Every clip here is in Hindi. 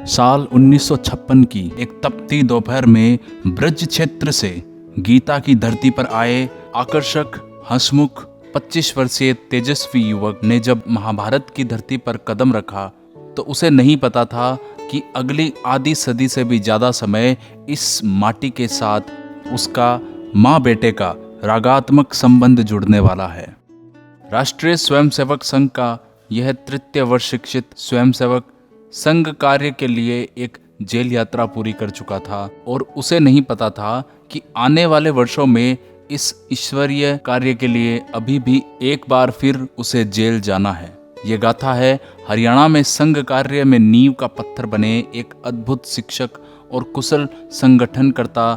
साल 1956 की एक तपती दोपहर में ब्रज क्षेत्र से गीता की धरती पर आए आकर्षक, हंसमुख 25 वर्षीय तेजस्वी युवक ने जब महाभारत की धरती पर कदम रखा तो उसे नहीं पता था कि अगली आधी सदी से भी ज्यादा समय इस माटी के साथ उसका माँ बेटे का रागात्मक संबंध जुड़ने वाला है। राष्ट्रीय स्वयंसेवक संघ का यह तृतीय वर्ष शिक्षित स्वयंसेवक संघ कार्य के लिए एक जेल यात्रा पूरी कर चुका था और उसे नहीं पता था कि आने वाले वर्षों में इस ईश्वरीय कार्य के लिए अभी भी एक बार फिर उसे जेल जाना है। ये गाथा है हरियाणा में संघ कार्य में नींव का पत्थर बने एक अद्भुत शिक्षक और कुशल संगठनकर्ता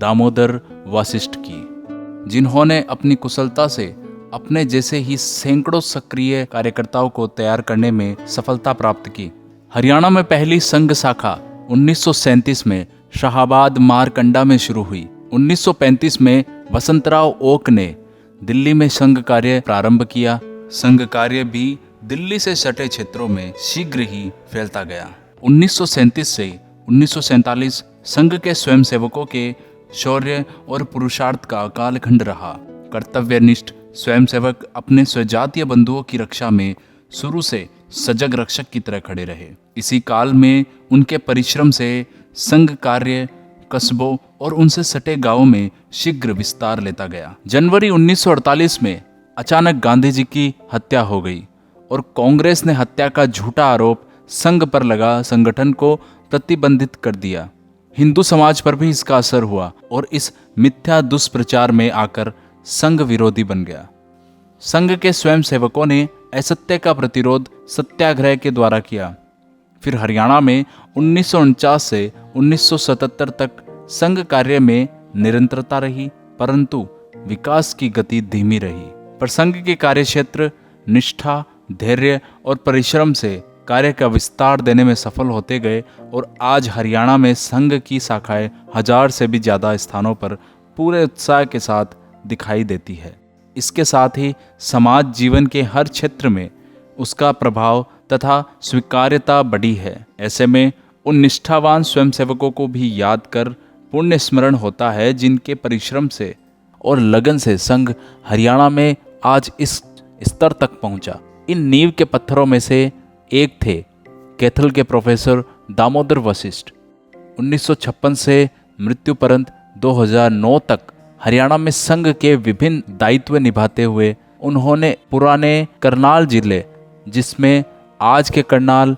दामोदर वशिष्ठ की, जिन्होंने अपनी कुशलता से अपने जैसे ही सैकड़ों सक्रिय कार्यकर्ताओं को तैयार करने में सफलता प्राप्त की। हरियाणा में पहली संघ शाखा 1937 में शाहाबाद मारकंडा में शुरू हुई। 1935 में वसंतराव ओक ने दिल्ली में संघ कार्य प्रारंभ किया। संघ कार्य भी दिल्ली से सटे क्षेत्रों में शीघ्र ही फैलता गया। 1937 से 1947 संघ के स्वयंसेवकों के शौर्य और पुरुषार्थ का कालखंड रहा। कर्तव्यनिष्ठ स्वयंसेवक अपने स्वजातीय बंधुओं की रक्षा में शुरू से सजग रक्षक की तरह खड़े रहे। इसी काल में उनके परिश्रम से संघ कार्य कस्बों और उनसे सटे गांवों में शीघ्र विस्तार लेता गया। जनवरी 1948 में अचानक गांधी जी की हत्या हो गई और कांग्रेस ने हत्या का झूठा आरोप संघ पर लगा संगठन को प्रतिबंधित कर दिया। हिंदू समाज पर भी इसका असर हुआ और इस मिथ्या दुष्प्रचार में आकर संघ विरोधी बन गया। संघ के स्वयंसेवकों ने असत्य का प्रतिरोध सत्याग्रह के द्वारा किया। फिर हरियाणा में 1949 से 1977 तक संघ कार्य में निरंतरता रही, परंतु विकास की गति धीमी रही। पर संघ के कार्यक्षेत्र निष्ठा, धैर्य और परिश्रम से कार्य का विस्तार देने में सफल होते गए और आज हरियाणा में संघ की शाखाएं 1000 से भी ज्यादा स्थानों पर पूरे उत्साह के साथ दिखाई देती है। इसके साथ ही समाज जीवन के हर क्षेत्र में उसका प्रभाव तथा स्वीकार्यता बढ़ी है। ऐसे में उन निष्ठावान स्वयंसेवकों को भी याद कर पुण्य स्मरण होता है, जिनके परिश्रम से और लगन से संघ हरियाणा में आज इस स्तर तक पहुंचा। इन नींव के पत्थरों में से एक थे कैथल के प्रोफेसर दामोदर वशिष्ठ। 1956 से मृत्यु पर्यंत 2009 तक हरियाणा में संघ के विभिन्न दायित्व निभाते हुए उन्होंने पुराने करनाल जिले, जिसमें आज के करनाल,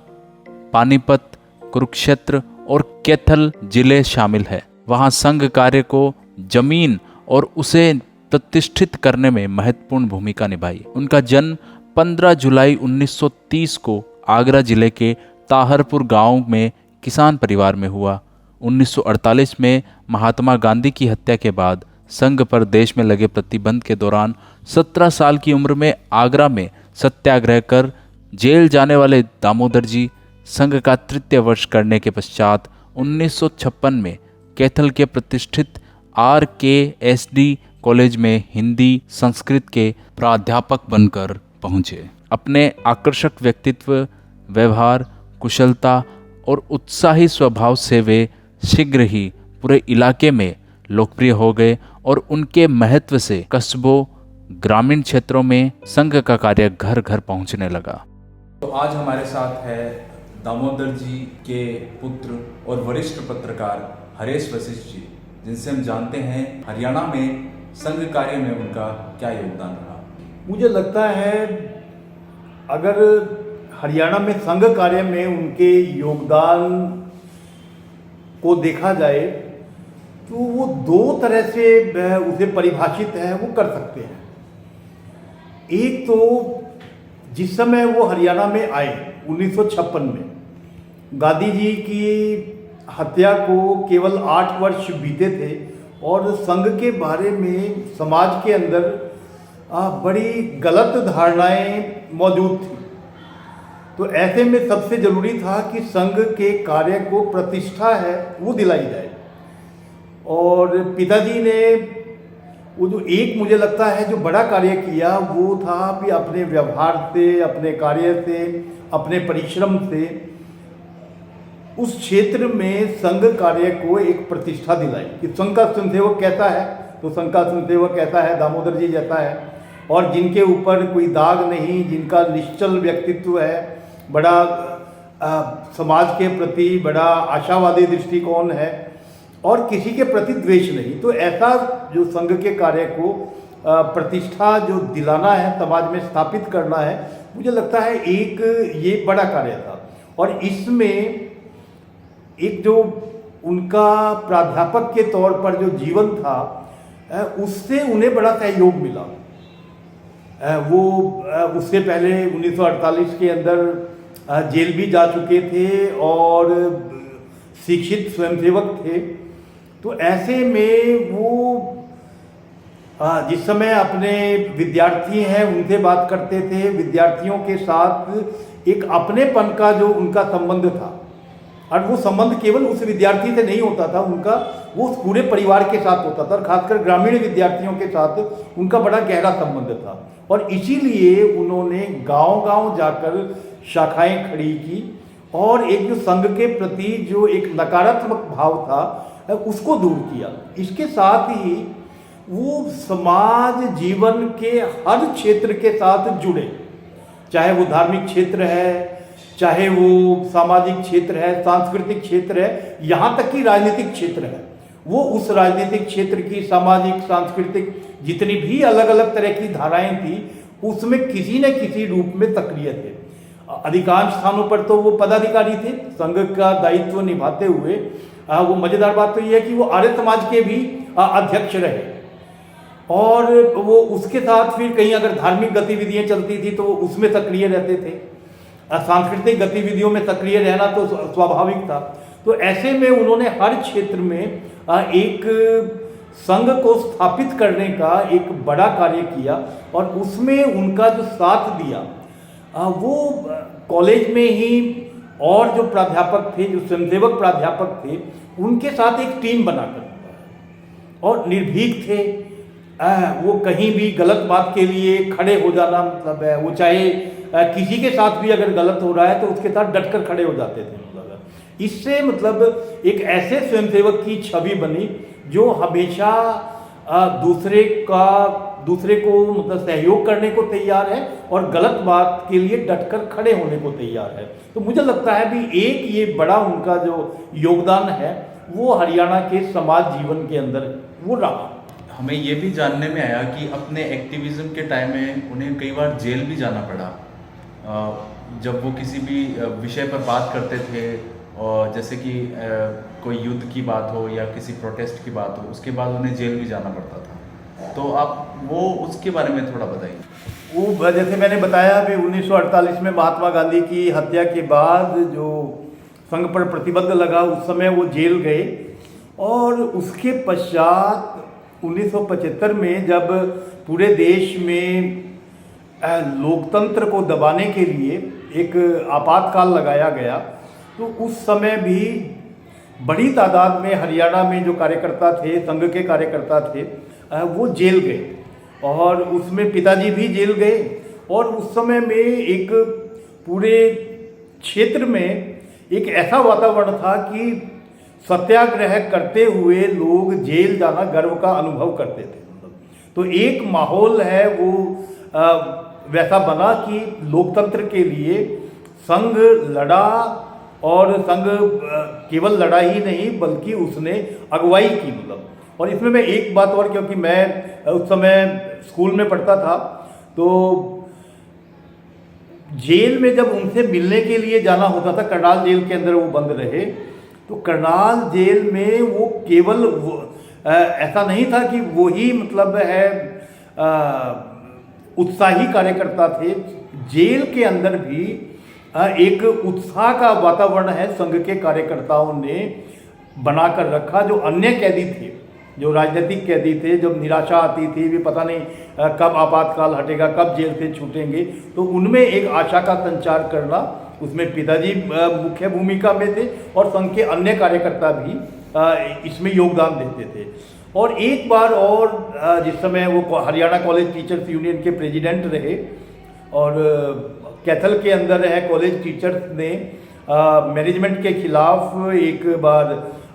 पानीपत, कुरुक्षेत्र और कैथल जिले शामिल है, वहां संघ कार्य को जमीन और उसे प्रतिष्ठित करने में महत्वपूर्ण भूमिका निभाई। उनका जन्म 15 जुलाई 1930 को आगरा जिले के ताहरपुर गांव में किसान परिवार में हुआ। 1948 में महात्मा गांधी की हत्या के बाद संघ पर देश में लगे प्रतिबंध के दौरान 17 साल की उम्र में आगरा में सत्याग्रह कर जेल जाने वाले दामोदर जी संघ का तृतीय वर्ष करने के पश्चात 1956 में कैथल के प्रतिष्ठित RKSD कॉलेज में हिंदी संस्कृत के प्राध्यापक बनकर पहुंचे। अपने आकर्षक व्यक्तित्व, व्यवहार, कुशलता और उत्साही स्वभाव से वे शीघ्र ही पूरे इलाके में लोकप्रिय हो गए और उनके महत्व से कस्बों, ग्रामीण क्षेत्रों में संघ का कार्य घर घर पहुंचने लगा। तो आज हमारे साथ है दामोदर जी के पुत्र और वरिष्ठ पत्रकार हरेश वशिष्ठ जी, जिनसे हम जानते हैं हरियाणा में संघ कार्य में उनका क्या योगदान रहा। मुझे लगता है अगर हरियाणा में संघ कार्य में उनके योगदान को देखा जाए तो वो दो तरह से उसे परिभाषित है, वो कर सकते हैं। एक तो जिस समय वो हरियाणा में आए 1956 में, गांधी जी की हत्या को केवल 8 वर्ष बीते थे और संघ के बारे में समाज के अंदर बड़ी गलत धारणाएं मौजूद थी। तो ऐसे में सबसे ज़रूरी था कि संघ के कार्य को प्रतिष्ठा है वो दिलाई जाए। और पिताजी ने वो जो एक मुझे लगता है जो बड़ा कार्य किया वो था कि अपने व्यवहार से, अपने कार्य से, अपने परिश्रम से उस क्षेत्र में संघ कार्य को एक प्रतिष्ठा दिलाई कि संघ का स्वयंसेवक कैसा है, तो संघ का स्वयंसेवक ऐसा है, दामोदर जी जैसा है, और जिनके ऊपर कोई दाग नहीं, जिनका निश्चल व्यक्तित्व है, बड़ा समाज के प्रति बड़ा आशावादी दृष्टिकोण है और किसी के प्रति द्वेष नहीं। तो ऐसा जो संघ के कार्य को प्रतिष्ठा जो दिलाना है, समाज में स्थापित करना है, मुझे लगता है एक ये बड़ा कार्य था। और इसमें एक जो उनका प्राध्यापक के तौर पर जो जीवन था, उससे उन्हें बड़ा सहयोग मिला। वो उससे पहले 1948 के अंदर जेल भी जा चुके थे और शिक्षित स्वयंसेवक थे। तो ऐसे में वो जिस समय अपने विद्यार्थी हैं उनसे बात करते थे, विद्यार्थियों के साथ एक अपनेपन का जो उनका संबंध था, और वो संबंध केवल उस विद्यार्थी से नहीं होता था, उनका वो पूरे परिवार के साथ होता था, और खासकर ग्रामीण विद्यार्थियों के साथ उनका बड़ा गहरा संबंध था। और इसीलिए उन्होंने गांव-गांव जाकर शाखाएं खड़ी की और एक जो संघ के प्रति जो एक नकारात्मक भाव था उसको दूर किया। इसके साथ ही वो समाज जीवन के हर क्षेत्र के साथ जुड़े, चाहे वो धार्मिक क्षेत्र है, चाहे वो सामाजिक क्षेत्र है, सांस्कृतिक क्षेत्र है, यहाँ तक कि राजनीतिक क्षेत्र है। वो उस राजनीतिक क्षेत्र की सामाजिक सांस्कृतिक जितनी भी अलग अलग तरह की धाराएं थी उसमें किसी न किसी रूप में सक्रिय थे। अधिकांश स्थानों पर तो वो पदाधिकारी थे, संघ का दायित्व निभाते हुए। वो मज़ेदार बात तो ये है कि वो आर्य समाज के भी अध्यक्ष रहे, और वो उसके साथ फिर कहीं अगर धार्मिक गतिविधियां चलती थी तो वो उसमें सक्रिय रहते थे। सांस्कृतिक गतिविधियों में सक्रिय रहना तो स्वाभाविक था। तो ऐसे में उन्होंने हर क्षेत्र में एक संघ को स्थापित करने का एक बड़ा कार्य किया, और उसमें उनका जो साथ दिया वो कॉलेज में ही और जो प्राध्यापक थे, जो स्वयंसेवक प्राध्यापक थे, उनके साथ एक टीम बनाकर, और निर्भीक थे। वो कहीं भी गलत बात के लिए खड़े हो जाना, मतलब है वो चाहे किसी के साथ भी अगर गलत हो रहा है तो उसके साथ डटकर खड़े हो जाते थे। मतलब इससे मतलब एक ऐसे स्वयंसेवक की छवि बनी जो हमेशा दूसरे को मतलब सहयोग करने को तैयार है और गलत बात के लिए डटकर खड़े होने को तैयार है। तो मुझे लगता है भी एक ये बड़ा उनका जो योगदान है वो हरियाणा के समाज जीवन के अंदर वो रहा। हमें ये भी जानने में आया कि अपने एक्टिविज्म के टाइम में उन्हें कई बार जेल भी जाना पड़ा, जब वो किसी भी विषय पर बात करते थे, और जैसे कि कोई युद्ध की बात हो या किसी प्रोटेस्ट की बात हो, उसके बाद उन्हें जेल भी जाना पड़ता था। तो आप वो उसके बारे में थोड़ा बताइए। वो जैसे मैंने बताया कि 1948 में महात्मा गांधी की हत्या के बाद जो संघ पर प्रतिबंध लगा, उस समय वो जेल गए, और उसके पश्चात 1975 में जब पूरे देश में लोकतंत्र को दबाने के लिए एक आपातकाल लगाया गया, तो उस समय भी बड़ी तादाद में हरियाणा में जो कार्यकर्ता थे, संघ के कार्यकर्ता थे, वो जेल गए, और उसमें पिताजी भी जेल गए। और उस समय में एक पूरे क्षेत्र में एक ऐसा वातावरण था कि सत्याग्रह करते हुए लोग जेल जाना गर्व का अनुभव करते थे। तो एक माहौल है वो वैसा बना कि लोकतंत्र के लिए संघ लड़ा, और संघ केवल लड़ा ही नहीं बल्कि उसने अगुवाई की। मतलब और इसमें मैं एक बात और, क्योंकि मैं उस समय स्कूल में पढ़ता था, तो जेल में जब उनसे मिलने के लिए जाना होता था, करनाल जेल के अंदर वो बंद रहे, तो करनाल जेल में वो केवल ऐसा नहीं था कि वो ही मतलब है उत्साही कार्यकर्ता थे। जेल के अंदर भी एक उत्साह का वातावरण है संघ के कार्यकर्ताओं ने बनाकर रखा। जो अन्य कैदी थे, जो राजनीतिक कैदी थे, जब निराशा आती थी, भी पता नहीं कब आपातकाल हटेगा, कब जेल से छूटेंगे, तो उनमें एक आशा का संचार करना, उसमें पिताजी मुख्य भूमिका में थे और संघ के अन्य कार्यकर्ता भी इसमें योगदान देते थे। और एक बार और जिस समय वो हरियाणा कॉलेज टीचर्स यूनियन के प्रेसिडेंट रहे, और कैथल के अंदर है कॉलेज टीचर्स ने मैनेजमेंट के खिलाफ एक बार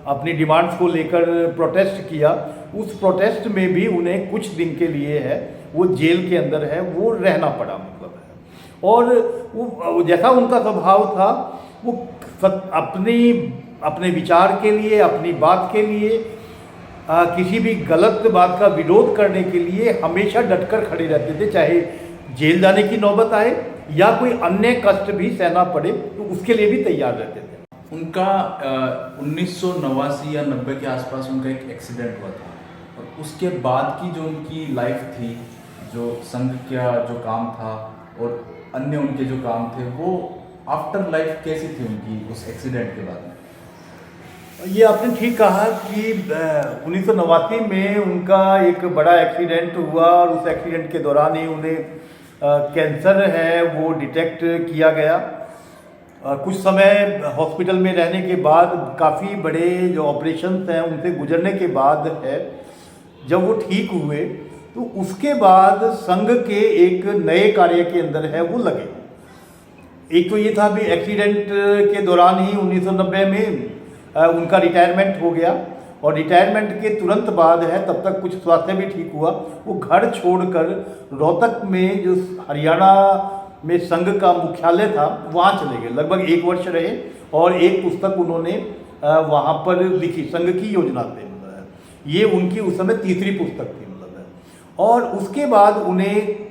अपनी डिमांड्स को लेकर प्रोटेस्ट किया। उस प्रोटेस्ट में भी उन्हें कुछ दिन के लिए है वो जेल के अंदर है वो रहना पड़ा मतलब है। और वो जैसा उनका स्वभाव था वो अपने विचार के लिए अपनी बात के लिए किसी भी गलत बात का विरोध करने के लिए हमेशा डटकर खड़े रहते थे, चाहे जेल जाने की नौबत आए या कोई अन्य कष्ट भी सहना पड़े तो उसके लिए भी तैयार रहते थे। उनका 1989 या 90 के आसपास उनका एक एक्सीडेंट हुआ था और उसके बाद की जो उनकी लाइफ थी, जो संघ का जो काम था और अन्य उनके जो काम थे, वो आफ्टर लाइफ कैसी थी उनकी उस एक्सीडेंट के बाद में? ये आपने ठीक कहा कि 1989 में उनका एक बड़ा एक्सीडेंट हुआ और उस एक्सीडेंट के दौरान ही उन्हें कैंसर है वो डिटेक्ट किया गया। कुछ समय हॉस्पिटल में रहने के बाद काफ़ी बड़े जो ऑपरेशंस हैं उनसे गुजरने के बाद है जब वो ठीक हुए तो उसके बाद संघ के एक नए कार्य के अंदर है वो लगे। एक तो ये था भी एक्सीडेंट के दौरान ही 1990 में उनका रिटायरमेंट हो गया और रिटायरमेंट के तुरंत बाद है तब तक कुछ स्वास्थ्य भी ठीक हुआ, वो घर छोड़कर रोहतक में जो हरियाणा में संघ का मुख्यालय था वहाँ चले गए। लगभग 1 वर्ष रहे और एक पुस्तक उन्होंने वहाँ पर लिखी संघ की योजना पे, ये उनकी उस समय तीसरी पुस्तक थी मतलब। और उसके बाद उन्हें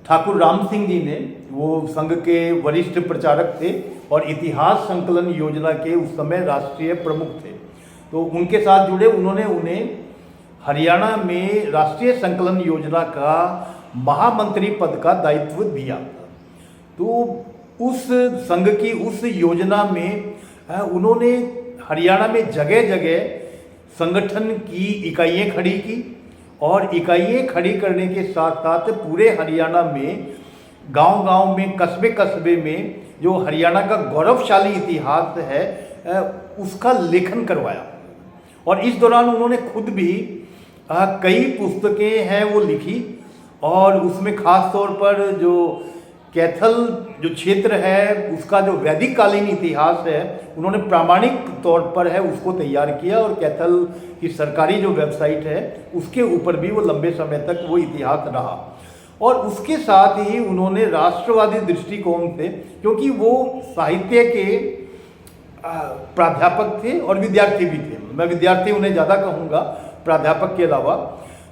ठाकुर राम सिंह जी ने, वो संघ के वरिष्ठ प्रचारक थे और इतिहास संकलन योजना के उस समय राष्ट्रीय प्रमुख थे, तो उनके साथ जुड़े उन्होंने उन्हें हरियाणा में राष्ट्रीय संकलन योजना का महामंत्री पद का दायित्व दिया। तो उस संघ की उस योजना में उन्होंने हरियाणा में जगह जगह संगठन की इकाइयाँ खड़ी की और इकाइयाँ खड़ी करने के साथ साथ पूरे हरियाणा में गांव-गांव में कस्बे कस्बे में जो हरियाणा का गौरवशाली इतिहास है उसका लेखन करवाया। और इस दौरान उन्होंने खुद भी कई पुस्तकें हैं वो लिखी और उसमें ख़ास तौर पर जो कैथल जो क्षेत्र है उसका जो वैदिक कालीन इतिहास है उन्होंने प्रामाणिक तौर पर है उसको तैयार किया और कैथल की सरकारी जो वेबसाइट है उसके ऊपर भी वो लंबे समय तक वो इतिहास रहा। और उसके साथ ही उन्होंने राष्ट्रवादी दृष्टिकोण से, क्योंकि वो साहित्य के प्राध्यापक थे और विद्यार्थी भी थे, मैं विद्यार्थी उन्हें ज़्यादा कहूँगा प्राध्यापक के अलावा,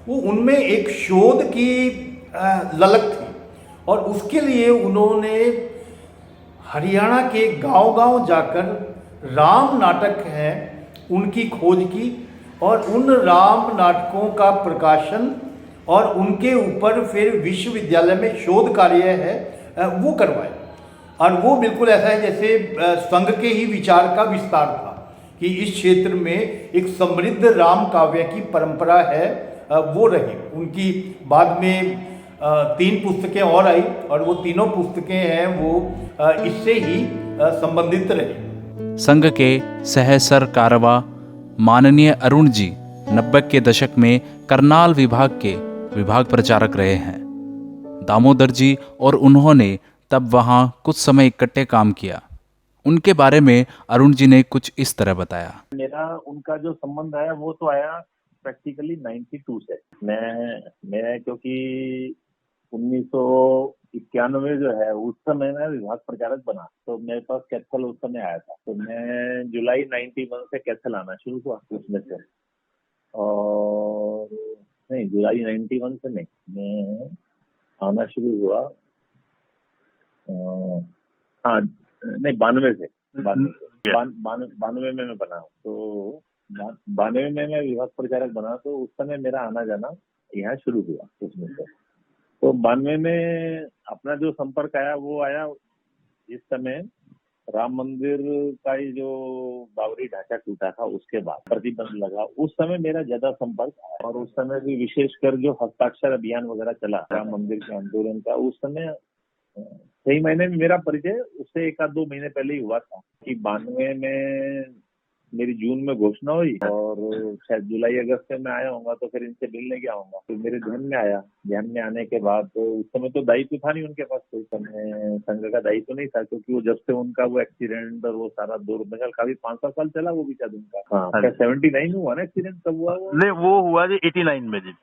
वो उनमें एक शोध की ललक थी और उसके लिए उन्होंने हरियाणा के गांव-गांव जाकर राम नाटक हैं उनकी खोज की और उन राम नाटकों का प्रकाशन और उनके ऊपर फिर विश्वविद्यालय में शोध कार्य है वो करवाए। और वो बिल्कुल ऐसा है जैसे संघ के ही विचार का विस्तार था कि इस क्षेत्र में एक समृद्ध राम काव्य की परंपरा है वो रही। उनकी बाद में 3 पुस्तकें और आई और वो तीनों पुस्तकें हैं वो इससे ही संबंधित रही। संघ के सहसर कारवा माननीय अरुण जी 90 के दशक में करनाल विभाग के विभाग प्रचारक रहे हैं। दामोदर जी और उन्होंने तब वहाँ कुछ समय इकट्ठे काम किया। उनके बारे में अरुण जी ने कुछ इस तरह बताया। मेरा उनका जो संबंध है वो तो आया प्रैक्टिकली 92 से। मैं क्योंकि 1991 जो है उस समय मैं विभाग प्रचारक बना तो मेरे पास कैथल उस समय आया था, तो मैं जुलाई 91 से कैथल आना शुरू हुआ उसमें से। और नहीं, जुलाई 91 से नहीं, मैं आना शुरू हुआ हाँ नहीं 92 से 92 में मैं बना। तो 92 में मैं विभाग प्रचारक बना तो उस समय मेरा आना जाना यहाँ शुरू हुआ उसमें से। तो 92 में अपना जो संपर्क आया वो आया जिस समय राम मंदिर का ही जो बावरी ढांचा टूटा था उसके बाद प्रतिबंध लगा, उस समय मेरा ज्यादा संपर्क आया। और उस समय भी विशेषकर जो हस्ताक्षर अभियान वगैरह चला राम मंदिर के आंदोलन का, उस समय सही महीने में मेरा परिचय उससे 1 आध 2 महीने पहले ही हुआ था कि 92 में मेरी जून में घोषणा हुई और शायद जुलाई अगस्त में मैं आया होऊंगा, तो फिर इनसे मिलने गया होऊंगा। तो मेरे ध्यान में आया, ध्यान में आने के बाद तो उस समय तो दायित्व था नहीं उनके पास, कोई समय संघ का दायित्व नहीं था, क्योंकि वो जब से उनका वो एक्सीडेंट और वो सारा दौर मेरे ख्याल काफी 5-7 साल चला वो भी शायद उनका। हाँ, क्या 79 हुआ ना एक्सीडेंट, कब हुआ वो? नहीं, वो हुआ जी 89 में जी।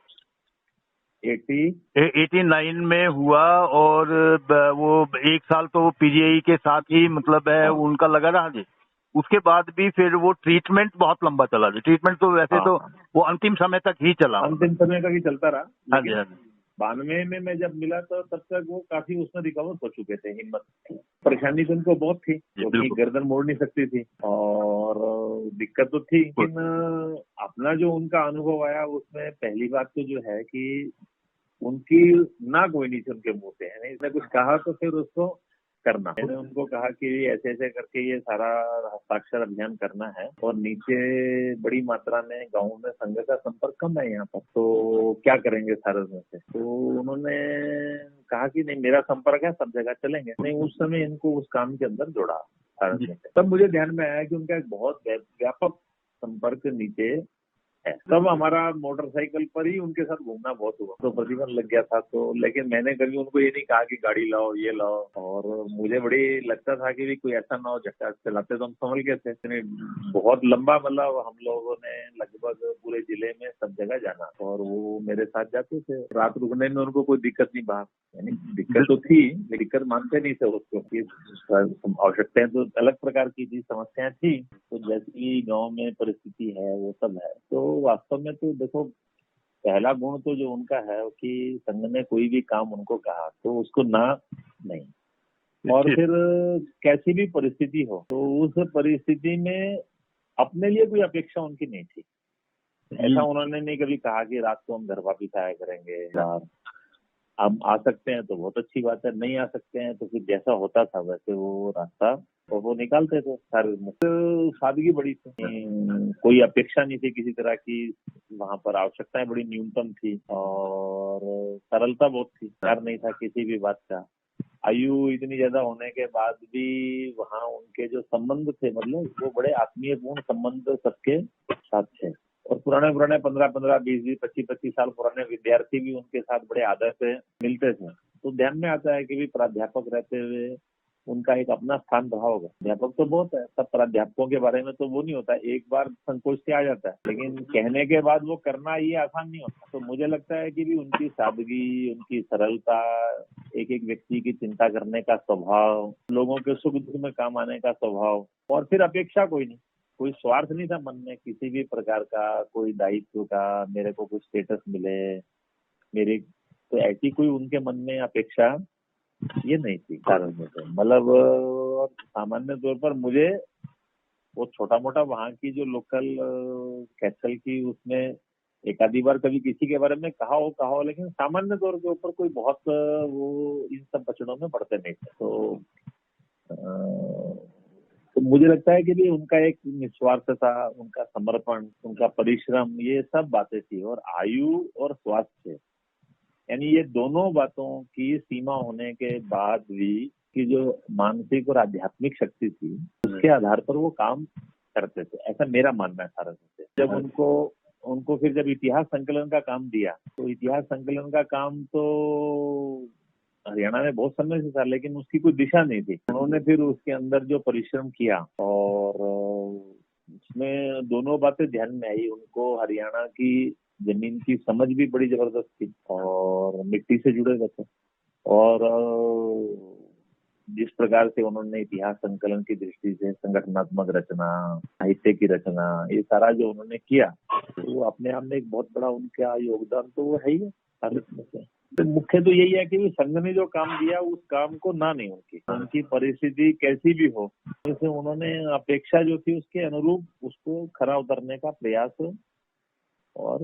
80 89 में हुआ और वो एक साल तो पीजीआई के साथ ही मतलब है उनका लगा रहा जी। उसके बाद भी फिर वो ट्रीटमेंट बहुत लंबा चला जी। ट्रीटमेंट तो वैसे तो वो अंतिम समय तक ही चला। अंतिम समय तक ही चलता रहा। हाँ जी, हाँ जी। 92 में मैं जब मिला तो तब तक वो काफी उसमें रिकवर हो चुके थे। हिम्मत, परेशानी तो उनको बहुत थी, क्योंकि गर्दन मोड़ नहीं सकती थी और दिक्कत तो थी, लेकिन अपना जो उनका अनुभव आया उसमें पहली बात तो जो है कि उनकी ना कोई नहीं थी उनके मुंह से, यानी इसने कुछ कहा तो फिर उसको करना। मैंने उनको कहा कि ऐसे ऐसे करके ये सारा हस्ताक्षर अभियान करना है और नीचे बड़ी मात्रा में गाँव में संघ का संपर्क कम है यहाँ पर, तो क्या करेंगे सारे में से। तो उन्होंने कहा कि नहीं, मेरा संपर्क है, सब जगह चलेंगे। नहीं, उस समय इनको उस काम के अंदर जोड़ा सारस में से। तब मुझे ध्यान में आया कि उनका एक बहुत व्यापक संपर्क नीचे है। तब हमारा मोटरसाइकिल पर ही उनके साथ घूमना बहुत हुआ, तो प्रतिबंध लग गया था। तो लेकिन मैंने कभी उनको ये नहीं कहा कि गाड़ी लाओ, ये लाओ, और मुझे बड़ी लगता था कि भी कोई ऐसा ना हो, झटका चलाते तो हम संभल गए थे। बहुत लंबा, मतलब हम लोगों ने लगभग पूरे जिले में सब जगह जाना और वो मेरे साथ जाते थे। रात रुकने में उनको कोई दिक्कत नहीं, बाहर यानी दिक्कत तो थी, दिक्कत मानते नहीं थे उसको। आवश्यकताएं तो अलग प्रकार की थी, समस्याएं थी, तो जैसी गाँव में परिस्थिति है वो सब है। तो वास्तव में तो देखो, पहला गुण तो जो उनका है कि संघ ने कोई भी काम उनको कहा तो उसको ना नहीं, और फिर कैसी भी परिस्थिति हो तो उस परिस्थिति में अपने लिए कोई अपेक्षा उनकी नहीं थी। ऐसा उन्होंने नहीं कभी कहा कि रात को हम घर वापिस आया करेंगे, यार हम आ सकते हैं तो बहुत अच्छी बात है, नहीं आ सकते हैं तो फिर जैसा होता था वैसे वो रास्ता और वो निकालते थे सारे। तो सादगी बड़ी थी, कोई अपेक्षा नहीं थी किसी तरह की, वहां पर आवश्यकताएं बड़ी न्यूनतम थी और सरलता बहुत थी, डर नहीं था किसी भी बात का। आयु इतनी ज्यादा होने के बाद भी वहाँ उनके जो संबंध थे, मतलब वो बड़े आत्मीयपूर्ण संबंध सबके साथ थे। और पुराने 15-15, 20-20, 25-25 साल पुराने विद्यार्थी भी उनके साथ बड़े आदर से मिलते थे। तो ध्यान में आता है कि भी प्राध्यापक रहते हुए उनका एक अपना स्थान रहा होगा। अध्यापक तो बहुत है, सब प्राध्यापकों के बारे में तो वो नहीं होता, एक बार संकोच से आ जाता है, लेकिन कहने के बाद वो करना ये आसान नहीं होता। तो मुझे लगता है कि भी उनकी सादगी, उनकी सरलता, एक एक व्यक्ति की चिंता करने का स्वभाव, लोगों के सुख दुख में काम आने का स्वभाव, और फिर अपेक्षा कोई नहीं, कोई स्वार्थ नहीं था मन में किसी भी प्रकार का, कोई दायित्व का, मेरे को कुछ स्टेटस मिले मेरे, तो ऐसी कोई उनके मन में अपेक्षा ये नहीं थी कारण में। तो मतलब सामान्य तौर पर मुझे वो छोटा मोटा वहाँ की जो लोकल कैसल की उसमें एक आधी बार कभी किसी के बारे में कहा हो, लेकिन सामान्य तौर के ऊपर कोई बहुत वो इन सब बचड़ों में पड़ते नहीं थे। तो मुझे लगता है कि भी उनका एक निस्वार्थता, उनका समर्पण, उनका परिश्रम, ये सब बातें थी। और आयु और स्वास्थ्य, यानी ये दोनों बातों की सीमा होने के बाद भी कि जो मानसिक और आध्यात्मिक शक्ति थी उसके आधार पर वो काम करते थे, ऐसा मेरा मानना है सारा से। जब उनको फिर जब इतिहास संकलन का काम दिया, तो इतिहास संकलन का काम तो हरियाणा में बहुत समय से था, लेकिन उसकी कोई दिशा नहीं थी। उन्होंने फिर उसके अंदर जो परिश्रम किया और उसमें दोनों बातें ध्यान में आई। उनको हरियाणा की जमीन की समझ भी बड़ी जबरदस्त थी और मिट्टी से जुड़े हुए थे, और जिस प्रकार से उन्होंने इतिहास संकलन की दृष्टि से संगठनात्मक रचना, साहित्य की रचना, ये सारा जो उन्होंने किया, तो वो अपने आप में एक बहुत बड़ा उनका योगदान तो वो है ही है। तो मुख्य तो यही है कि संघ ने जो काम दिया उस काम को ना नहीं, उनकी परिस्थिति कैसी भी हो, जैसे उन्होंने अपेक्षा जो थी उसके अनुरूप उसको खरा उतरने का प्रयास और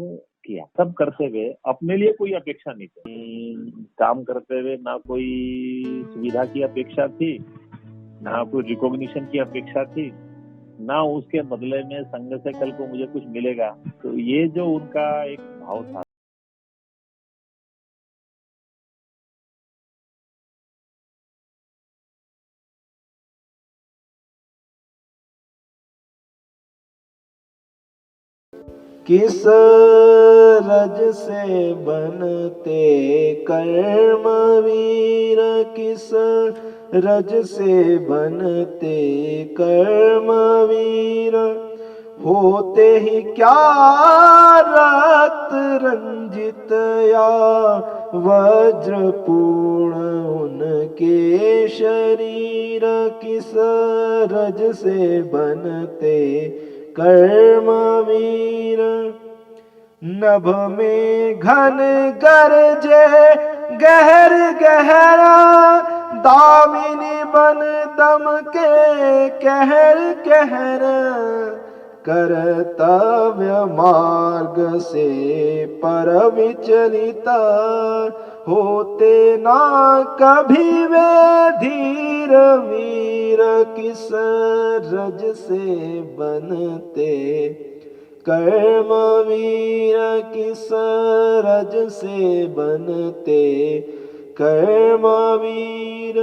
किया। सब करते हुए अपने लिए कोई अपेक्षा नहीं थी, काम करते हुए ना कोई सुविधा की अपेक्षा थी, ना कोई रिकॉग्निशन की अपेक्षा थी, ना उसके बदले में संघ से कल को मुझे कुछ मिलेगा। तो ये जो उनका एक भाव था, किस रज से बनते कर्मवीर, किस रज से बनते कर्मवीर। होते ही क्या रक्त रंजित या वज्रपूर्ण उनके शरीर, किस रज से बनते कर्मवीर। नभ में घन गरजे गहर गहरा, दामिनी बन दम के कहर कहर। कर्तव्य मार्ग से पर विचलित, होते ना कभी वे धीर वीर। किस रज से बनते कर्मवीर, किस रज से बनते कर्मवीर।